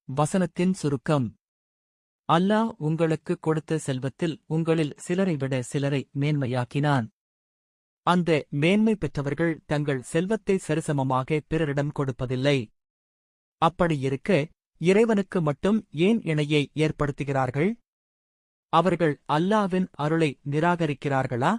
வசனத்தின் சுருக்கம். அல்லாஹ் உங்களுக்கு கொடுத்த செல்வத்தில் உங்களில் சிலரை விட சிலரை மேன்மையாக்கினான். அந்த மேன்மை பெற்றவர்கள் தங்கள் செல்வத்தை சரிசமமாக பிறரிடம் கொடுப்பதில்லை. அப்படியிருக்க இறைவனுக்கு மட்டும் ஏன் இணையை ஏற்படுத்துகிறார்கள்? அவர்கள் அல்லாஹ்வின் அருளை நிராகரிக்கிறார்களா?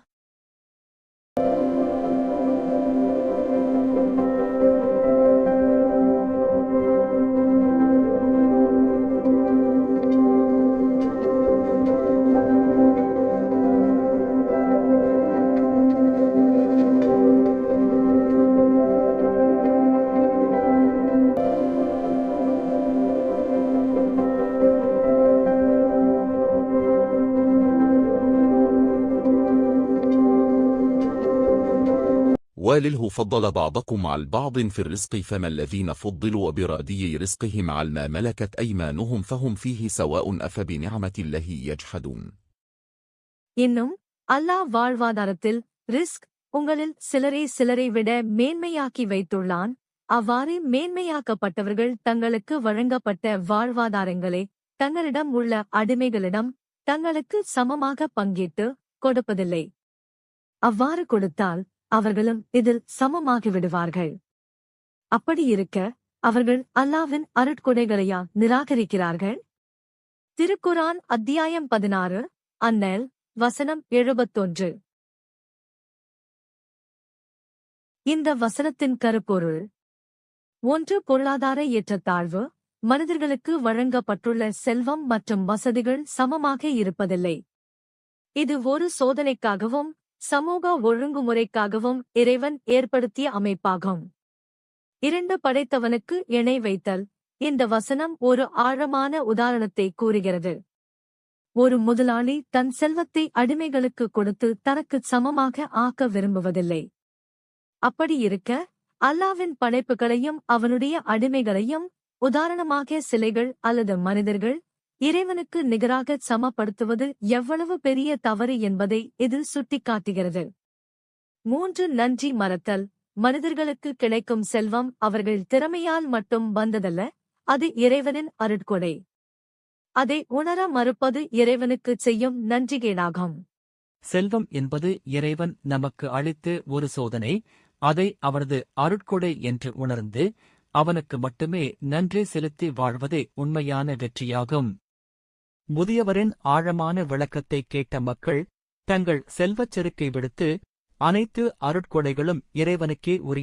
والله فضل بعضكم على البعض في الرزق فما الذين فضلوا برادي رزقهم على ما ملكت أيمانهم فهم فيه سواء أفبنعمة الله يجحدون. இன்னும் அல்லாஹ் வாழ்வாதாரத்தில் ரிஸ்க் உங்களில் சிலரை விட மேன்மையாக்கி வைத்துள்ளான். அவ்வாறு மேன்மையாக்கப்பட்டவர்கள் தங்களுக்கு வழங்கப்பட்ட வாழ்வாதாரங்களை தங்களிடம் உள்ள அடிமைகளிடம் தங்களுக்கு சமமாக பங்கிட்டு கொடுப்பதில்லை. அவ்வாறு கொடுத்தால் அவர்களும் இதில் சமமாகிவிடுவார்கள். அப்படியிருக்க அவர்கள் அல்லாஹ்வின் அருட்கொடைகளையா நிராகரிக்கிறார்கள்? திருக்குரான் அத்தியாயம் 16 அந்நேல் வசனம் 71. இந்த வசனத்தின் கருப்பொருள்: 1. பொருளாதார ஏற்றத்தாழ்வு. மனிதர்களுக்கு வழங்கப்பட்டுள்ள செல்வம் மற்றும் வசதிகள் சமமாக இருப்பதில்லை. இது ஒரு சோதனைக்காகவும் சமூக ஒழுங்குமுறைக்காகவும் இறைவன் ஏற்படுத்திய அமைப்பாகும். 2. படைத்தவனுக்கு இணை வைத்தல். இந்த வசனம் ஒரு ஆழமான உதாரணத்தை கூறுகிறது. ஒரு முதலாளி தன் செல்வத்தை அடிமைகளுக்கு கொடுத்து தனக்கு சமமாக ஆக்க விரும்புவதில்லை. அப்படியிருக்க அல்லாஹ்வின் படைப்புகளையும் அவனுடைய அடிமைகளையும், உதாரணமாக சிலைகள் அல்லது மனிதர்கள், இறைவனுக்கு நிகராக சமப்படுத்துவது எவ்வளவு பெரிய தவறு என்பதை இது சுட்டிக்காட்டுகிறது. 3. நன்றி மறத்தல். மனிதர்களுக்கு கிடைக்கும் செல்வம் அவர்கள் திறமையால் மட்டும் வந்ததல்ல, அது இறைவனின் அருட்கொடை. அதை உணர மறுப்பது இறைவனுக்குச் செய்யும் நன்றிகேடாகும். செல்வம் என்பது இறைவன் நமக்கு அளித்த ஒரு சோதனை. அதை அவனது அருட்கொடை என்று உணர்ந்து அவனுக்கு மட்டுமே நன்றி செலுத்தி வாழ்வதே உண்மையான வெற்றியாகும். முதியவரின் ஆழமான விளக்கத்தை கேட்ட மக்கள் தங்கள் செல்வச் செருக்கை விடுத்து, அனைத்து அருட்கொடைகளும் இறைவனுக்கே உரிய